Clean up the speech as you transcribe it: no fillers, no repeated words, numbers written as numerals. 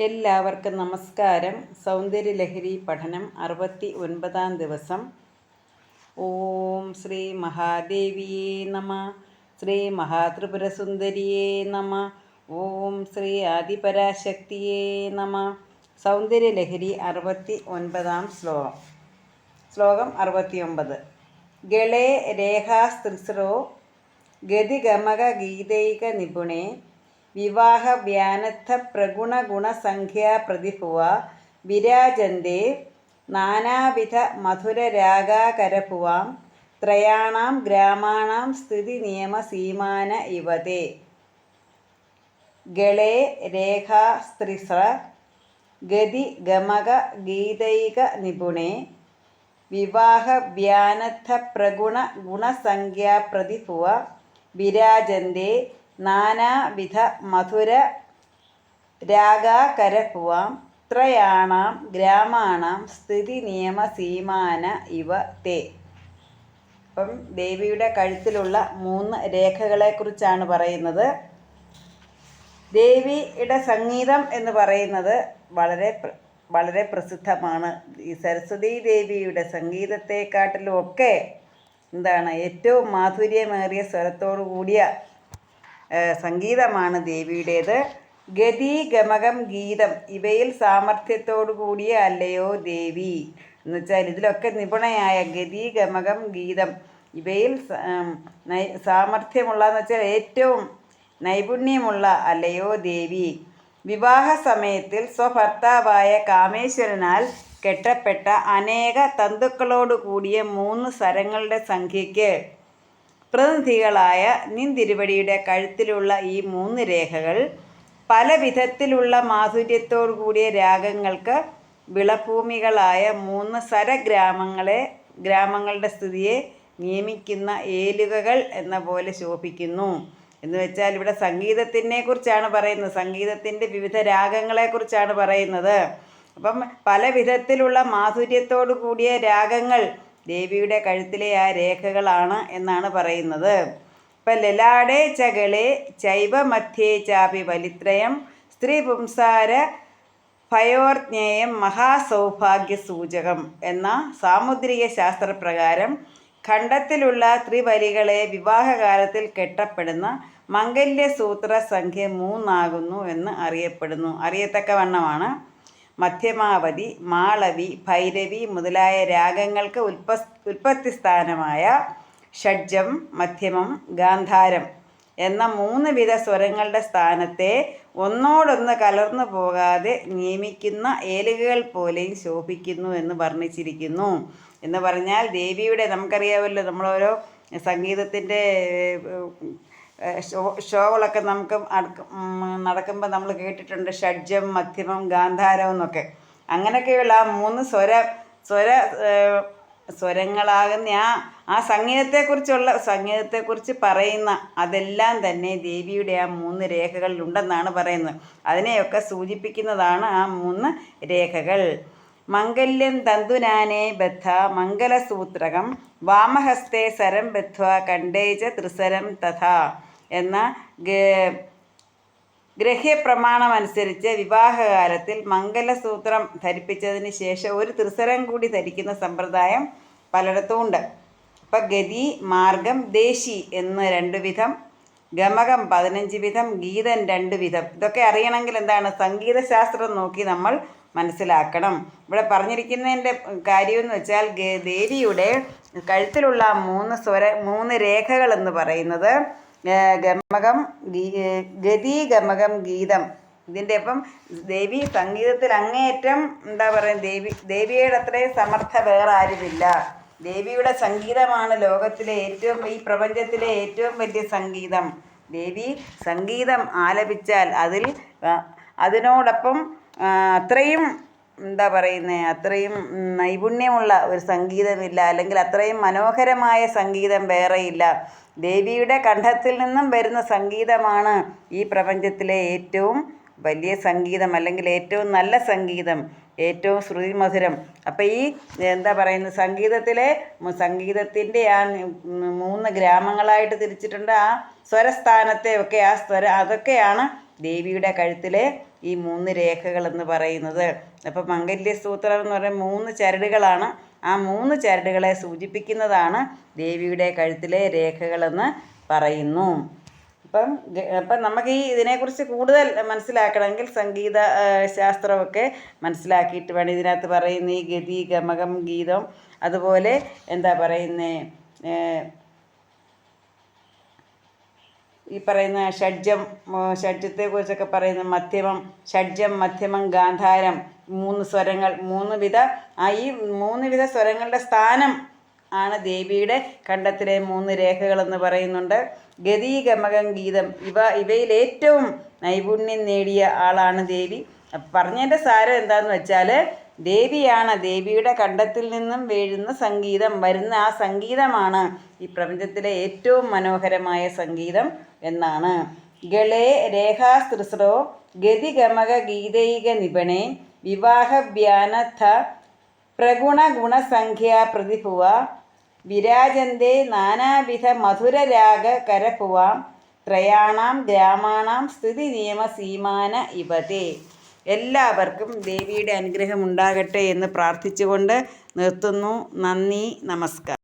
എല്ലാവർക്കും നമസ്കാരം. സൗന്ദര്യലഹരി പഠനം 69-ാം ദിവസം. ഓം ശ്രീ മഹാദേവിയേ നമ. ശ്രീ മഹാത്രിപുരസുന്ദരിയേ നമ. ഓം ശ്രീ ആദിപരാശക്തിയേ നമ. സൗന്ദര്യലഹരി 69-ാം ശ്ലോകം. ശ്ലോകം 69. ഗളേ രേഖാസ്ത്രിസ്രോ ഗതിഗമക ഗീതൈക നിപുണേ വിവാഹ വ്യാനത്ഥ പ്രഗുണ ഗുണസംഖ്യാ പ്രതിഭുവ വിരാജന്തേ നാനാവിധ മധുരരാഗാകരഭുവാം ത്രയാണാം ഗ്രാമാണാം സ്ഥിതി നിയമ സീമാന ഇവതേ. ഗളേ രേഖാസ്ത്രിസ്ര ഗതി ഗമക ഗീതൈക നിപുണേ വിവാഹ വ്യാനത്ഥ പ്രഗുണ ഗുണസംഖ്യാ പ്രതിഭുവ വിരാജന്തേ നാനാവിധ മധുര രാഗാകരഭുവാം ത്രയാണാം ഗ്രാമാണാം സ്ഥിതി നിയമ സീമാന ഇവ തേ. അപ്പം ദേവിയുടെ കഴുത്തിലുള്ള 3 രേഖകളെക്കുറിച്ചാണ് പറയുന്നത്. ദേവിയുടെ സംഗീതം എന്ന് പറയുന്നത് വളരെ പ്രസിദ്ധമാണ്. ഈ സരസ്വതീ ദേവിയുടെ സംഗീതത്തെക്കാട്ടിലും ഒക്കെ ഏറ്റവും മാധുര്യമേറിയ സ്വരത്തോടു കൂടിയ സംഗീതമാണ് ദേവിയുടേത്. ഗതി ഗമകം ഗീതം ഇവയിൽ സാമർഥ്യത്തോടു കൂടിയ അല്ലയോ ദേവി എന്ന് വെച്ചാൽ ഇതിലൊക്കെ നിപുണയായ ഗതി ഗമകം ഗീതം ഇവയിൽ സാമർഥ്യമുള്ളതെന്ന് വെച്ചാൽ ഏറ്റവും നൈപുണ്യമുള്ള അല്ലയോ ദേവി. വിവാഹ സമയത്തിൽ സ്വഭർത്താവായ കാമേശ്വരനാൽ കെട്ടപ്പെട്ട അനേക തന്തുക്കളോട് കൂടിയ 3 സ്വരങ്ങളുടെ സംഖ്യയ്ക്ക് പ്രതിനിധികളായ നിൻ തിരുവടിയുടെ കഴുത്തിലുള്ള ഈ 3 രേഖകൾ പല വിധത്തിലുള്ള മാധുര്യത്തോടു കൂടിയ രാഗങ്ങൾക്ക് വിളഭൂമികളായ 3 ഗ്രാമങ്ങളുടെ സ്ഥിതിയെ നിയമിക്കുന്ന ഏലുകകൾ എന്ന പോലെ ശോഭിക്കുന്നു. എന്ന് വെച്ചാൽ ഇവിടെ സംഗീതത്തിനെ കുറിച്ചാണ് പറയുന്നത്. സംഗീതത്തിൻ്റെ വിവിധ രാഗങ്ങളെക്കുറിച്ചാണ് പറയുന്നത്. അപ്പം പല വിധത്തിലുള്ള മാധുര്യത്തോടു കൂടിയ രാഗങ്ങൾ ദേവിയുടെ കഴുത്തിലെ ആ രേഖകളാണ് എന്നാണ് പറയുന്നത്. ഇപ്പം ലലാടേ ചകളെ ചൈവ മധ്യേ ചാപി വലിത്രയം സ്ത്രീ പുംസാര ഭയോർജ്ഞേയം മഹാസൗഭാഗ്യ സൂചകം എന്ന സാമുദ്രിക ശാസ്ത്രപ്രകാരം ഖണ്ഡത്തിലുള്ള ത്രിവലികളെ വിവാഹകാലത്തിൽ കെട്ടപ്പെടുന്ന മംഗല്യസൂത്ര സംഖ്യ 3 ആകുന്നു എന്ന് അറിയത്തക്കവണ്ണമാണ്. മധ്യമാവതി, മാളവി, ഭൈരവി മുതലായ രാഗങ്ങൾക്ക് ഉൽപ്പത്തി സ്ഥാനമായ ഷഡ്ജം, മധ്യമം, ഗാന്ധാരം എന്ന 3 വിധ സ്വരങ്ങളുടെ സ്ഥാനത്തെ ഒന്നോടൊന്ന് കലർന്നു പോകാതെ നിയമിക്കുന്ന ഏലുകകൾ പോലെയും ശോഭിക്കുന്നു എന്ന് വർണ്ണിച്ചിരിക്കുന്നു. എന്ന് പറഞ്ഞാൽ ദേവിയുടെ നമുക്കറിയാമല്ലോ, നമ്മളോരോ സംഗീതത്തിൻ്റെ ഷോകളൊക്കെ നമുക്ക് നടക്കുമ്പോൾ നമ്മൾ കേട്ടിട്ടുണ്ട് ഷഡ്ജം, മധ്യമം, ഗാന്ധാരം എന്നൊക്കെ. അങ്ങനെയൊക്കെയുള്ള ആ 3 സ്വരങ്ങളാകുന്ന ആ സംഗീതത്തെക്കുറിച്ച് പറയുന്ന അതെല്ലാം തന്നെ ദേവിയുടെ ആ 3 രേഖകളിലുണ്ടെന്നാണ് പറയുന്നത്. അതിനെയൊക്കെ സൂചിപ്പിക്കുന്നതാണ് ആ 3 രേഖകൾ. മംഗല്യം തന്തുനാനേ ബദ്ധ മംഗലസൂത്രകം വാമഹസ്തേ സരം ബദ്ധ്വാ കണ്ഠേച ത്രിസരം തഥാ എന്ന ഗ്രഹ്യപ്രമാണമനുസരിച്ച് വിവാഹകാലത്തിൽ മംഗലസൂത്രം ധരിപ്പിച്ചതിന് ശേഷം ഒരു ത്രിസരം കൂടി ധരിക്കുന്ന സമ്പ്രദായം പലയിടത്തും ഉണ്ട്. അപ്പം ഗതി, മാർഗം, ദേശി എന്ന് 2 വിധം, ഗമകം 15 വിധം, ഗീതം 2 വിധം. ഇതൊക്കെ അറിയണമെങ്കിൽ സംഗീതശാസ്ത്രം നോക്കി നമ്മൾ മനസ്സിലാക്കണം. ഇവിടെ പറഞ്ഞിരിക്കുന്നതിൻ്റെ കാര്യമെന്ന് വെച്ചാൽ ദേവിയുടെ കഴുത്തിലുള്ള 3 രേഖകൾ എന്ന് പറയുന്നത് ഗമകം, ഗതി, ഗമകം, ഗീതം. ഇതിൻ്റെ അപ്പം ദേവി സംഗീതത്തിൽ അങ്ങേയറ്റം ദേവിയുടെ അത്രയും സമർത്ഥ വേറെ ആരുമില്ല. ദേവിയുടെ സംഗീതമാണ് ലോകത്തിലെ ഈ പ്രപഞ്ചത്തിലെ ഏറ്റവും വലിയ സംഗീതം. ദേവി സംഗീതം ആലപിച്ചാൽ അതിനോടൊപ്പം അത്രയും അത്രയും നൈപുണ്യമുള്ള ഒരു സംഗീതമില്ല, അല്ലെങ്കിൽ അത്രയും മനോഹരമായ സംഗീതം വേറെയില്ല. ദേവിയുടെ കണ്ഠത്തിൽ നിന്നും വരുന്ന സംഗീതമാണ് ഈ പ്രപഞ്ചത്തിലെ ഏറ്റവും വലിയ സംഗീതം, അല്ലെങ്കിൽ ഏറ്റവും നല്ല സംഗീതം, ഏറ്റവും ശ്രുതിമധുരം. അപ്പം ഈ സംഗീതത്തിൻ്റെ ആ 3 ഗ്രാമങ്ങളായിട്ട് തിരിച്ചിട്ടുണ്ട്. ആ സ്വരസ്ഥാനത്തെ ഒക്കെ അതൊക്കെയാണ് ദേവിയുടെ കഴുത്തിലെ ഈ 3 രേഖകളെന്ന് പറയുന്നത്. അപ്പോൾ മംഗല്യസൂത്രം എന്ന് പറയുന്നത് 3 ചരടുകളാണ്. ആ 3 ചരടുകളെ സൂചിപ്പിക്കുന്നതാണ് ദേവിയുടെ കഴുത്തിലെ രേഖകളെന്ന് പറയുന്നു. അപ്പം നമുക്ക് ഈ ഇതിനെക്കുറിച്ച് കൂടുതൽ മനസ്സിലാക്കണമെങ്കിൽ സംഗീത ശാസ്ത്രമൊക്കെ മനസ്സിലാക്കിയിട്ട് വേണം. ഇതിനകത്ത് പറയുന്ന ഈ ഗതി, ഗമകം, ഗീതം, അതുപോലെ എന്താ പറയുന്നത്, ഈ പറയുന്ന ഷഡ്ജത്തെക്കുറിച്ചൊക്കെ പറയുന്ന മധ്യമം, ഷഡ്ജം, മധ്യമം, ഗാന്ധാരം, 3 സ്വരങ്ങൾ, 3 വിധ ഈ 3 വിധ സ്വരങ്ങളുടെ സ്ഥാനം ആണ് ദേവിയുടെ കണ്ഠത്തിലെ 3 രേഖകളെന്ന് പറയുന്നുണ്ട്. ഗതി, ഗമകം, ഗീതം ഇവയിൽ ഏറ്റവും നൈപുണ്യം നേടിയ ആളാണ് ദേവി. പറഞ്ഞതിൻ്റെ സാരം എന്താണെന്ന് വെച്ചാൽ, ദേവിയുടെ കണ്ഠത്തിൽ നിന്നും വീഴുന്ന സംഗീതം, വരുന്ന ആ സംഗീതമാണ് ഈ പ്രപഞ്ചത്തിലെ ഏറ്റവും മനോഹരമായ സംഗീതം എന്നാണ്. ഗളേ രേഖാസ്തൃസ്രോ ഗതി ഗമക ഗീതൈക നിപണേ വിവാഹവ്യാനഥ പ്രഗുണഗുണസംഖ്യാ പ്രതിഭുവ വിരാജന്തേ നാനാവിധ മധുരരാഗ കരഭുവാം ത്രയാണാം ഗ്രാമാണാം സ്ഥിതി നിയമ സീമാന ഇവതേ. എല്ലാവർക്കും ദേവിയുടെ അനുഗ്രഹം ഉണ്ടാകട്ടെ എന്ന് പ്രാർത്ഥിച്ചുകൊണ്ട് നിർത്തുന്നു. നന്ദി, നമസ്കാരം.